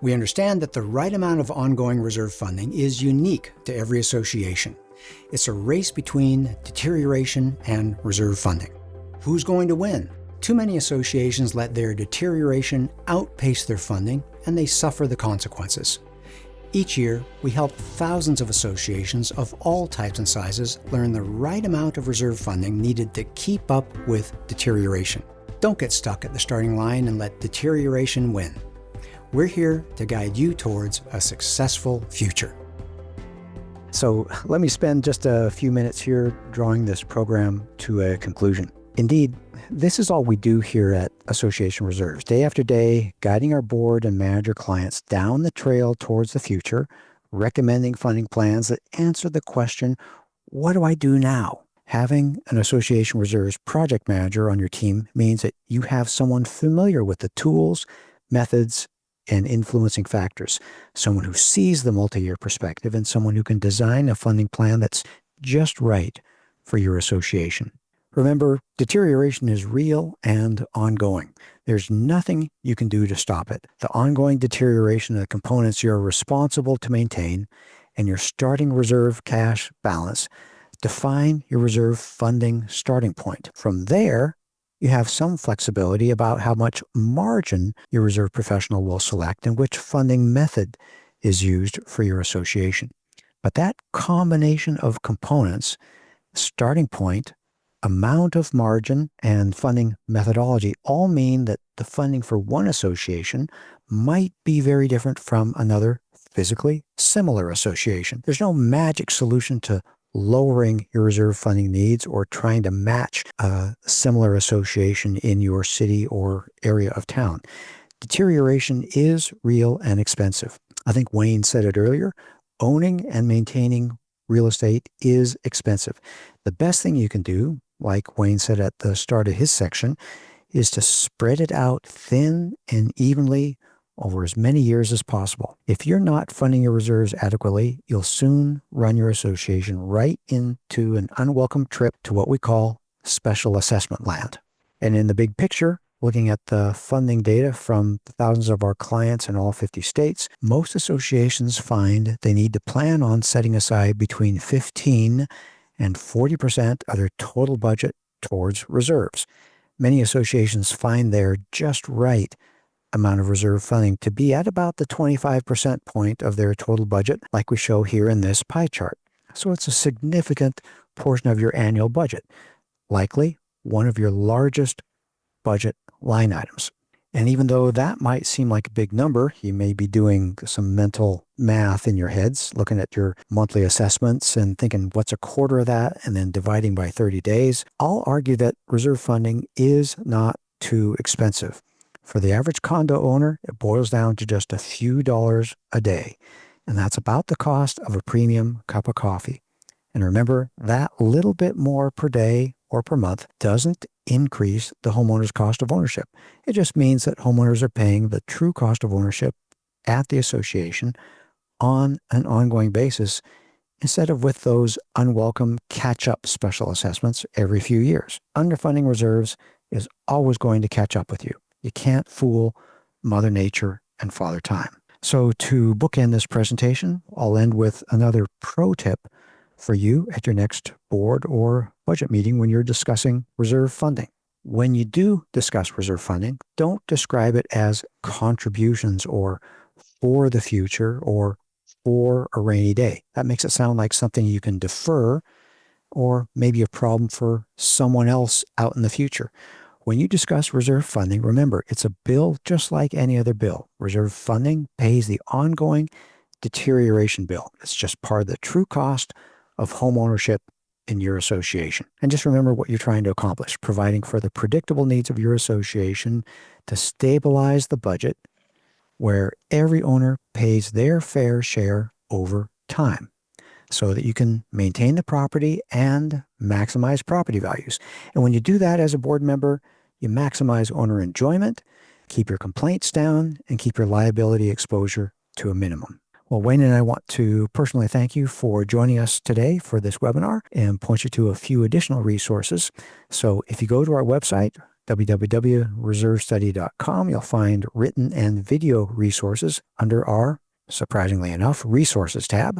We understand that the right amount of ongoing reserve funding is unique to every association. It's a race between deterioration and reserve funding. Who's going to win? Too many associations let their deterioration outpace their funding, and they suffer the consequences. Each year, we help thousands of associations of all types and sizes learn the right amount of reserve funding needed to keep up with deterioration. Don't get stuck at the starting line and let deterioration win. We're here to guide you towards a successful future. So let me spend just a few minutes here drawing this program to a conclusion. Indeed, this is all we do here at Association Reserves, day after day, guiding our board and manager clients down the trail towards the future, recommending funding plans that answer the question, what do I do now? Having an Association Reserves project manager on your team means that you have someone familiar with the tools, methods, and influencing factors, someone who sees the multi-year perspective, and someone who can design a funding plan that's just right for your association. Remember, deterioration is real and ongoing. There's nothing you can do to stop it. The ongoing deterioration of the components you're responsible to maintain and your starting reserve cash balance define your reserve funding starting point. From there, you have some flexibility about how much margin your reserve professional will select and which funding method is used for your association. But that combination of components, starting point, amount of margin, and funding methodology all mean that the funding for one association might be very different from another physically similar association. There's no magic solution to lowering your reserve funding needs or trying to match a similar association in your city or area of town. Deterioration is real and expensive. I think Wayne said it earlier, owning and maintaining real estate is expensive. The best thing you can do, like Wayne said at the start of his section, is to spread it out thin and evenly over as many years as possible. If you're not funding your reserves adequately, you'll soon run your association right into an unwelcome trip to what we call special assessment land. And in the big picture, looking at the funding data from thousands of our clients in all 50 states, most associations find they need to plan on setting aside between 15 and 40% of their total budget towards reserves. Many associations find they're just right amount of reserve funding to be at about the 25% point of their total budget, like we show here in this pie chart. So it's a significant portion of your annual budget, likely one of your largest budget line items. And even though that might seem like a big number, you may be doing some mental math in your heads, looking at your monthly assessments and thinking, what's a quarter of that? And then dividing by 30 days. I'll argue that reserve funding is not too expensive. For the average condo owner, it boils down to just a few dollars a day. And that's about the cost of a premium cup of coffee. And remember, that little bit more per day or per month doesn't increase the homeowner's cost of ownership. It just means that homeowners are paying the true cost of ownership at the association on an ongoing basis instead of with those unwelcome catch-up special assessments every few years. Underfunding reserves is always going to catch up with you. You can't fool Mother Nature and Father Time. So to bookend this presentation, I'll end with another pro tip for you at your next board or budget meeting when you're discussing reserve funding. When you do discuss reserve funding, don't describe it as contributions or for the future or for a rainy day. That makes it sound like something you can defer or maybe a problem for someone else out in the future. When you discuss reserve funding, remember, it's a bill just like any other bill. Reserve funding pays the ongoing deterioration bill. It's just part of the true cost of home ownership in your association. And just remember what you're trying to accomplish, providing for the predictable needs of your association to stabilize the budget where every owner pays their fair share over time so that you can maintain the property and maximize property values. And when you do that as a board member, you maximize owner enjoyment, keep your complaints down, and keep your liability exposure to a minimum. Well, Wayne and I want to personally thank you for joining us today for this webinar and point you to a few additional resources. So if you go to our website, www.reservestudy.com. You'll find written and video resources under our, surprisingly enough, Resources tab.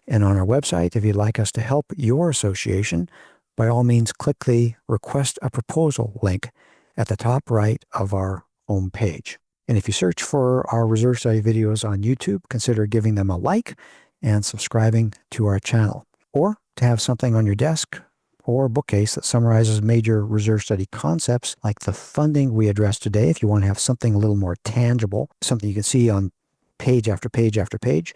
And on our website, if you'd like us to help your association, by all means, click the Request a Proposal link at the top right of our home page. And if you search for our Reserve Study videos on YouTube, consider giving them a like and subscribing to our channel. Or to have something on your desk or bookcase that summarizes major Reserve Study concepts like the funding we addressed today, if you want to have something a little more tangible, something you can see on page after page after page,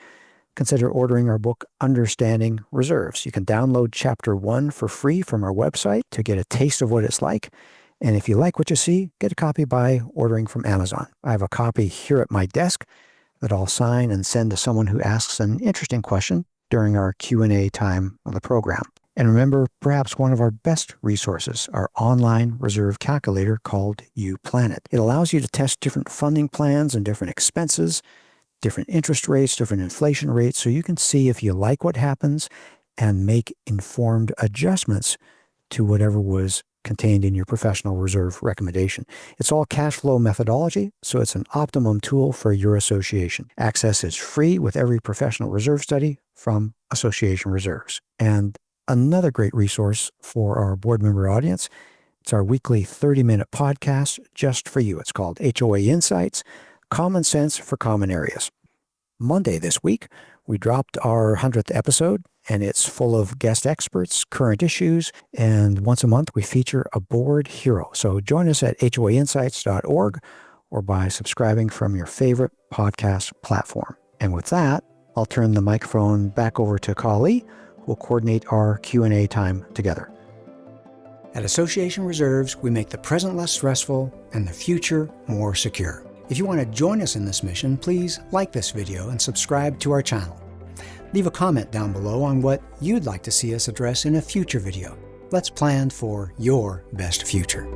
consider ordering our book, Understanding Reserves. You can download Chapter 1 for free from our website to get a taste of what it's like. And if you like what you see, get a copy by ordering from Amazon. I have a copy here at my desk that I'll sign and send to someone who asks an interesting question during our Q&A time of the program. And remember, perhaps one of our best resources, our online reserve calculator called UPlanet. It allows you to test different funding plans and different expenses, different interest rates, different inflation rates, so you can see if you like what happens and make informed adjustments to whatever was contained in your professional reserve recommendation. It's all cash flow methodology, so it's an optimum tool for your association. Access is free with every professional reserve study from Association Reserves. And another great resource for our board member audience, it's our weekly 30-minute podcast just for you. It's called HOA Insights, Common Sense for Common Areas. Monday this week, we dropped our 100th episode, and it's full of guest experts, current issues, and once a month we feature a board hero. So join us at hoainsights.org or by subscribing from your favorite podcast platform. And with that, I'll turn the microphone back over to Kali, who will coordinate our Q&A time together. At Association Reserves, we make the present less stressful and the future more secure. If you want to join us in this mission, please like this video and subscribe to our channel. Leave a comment down below on what you'd like to see us address in a future video. Let's plan for your best future.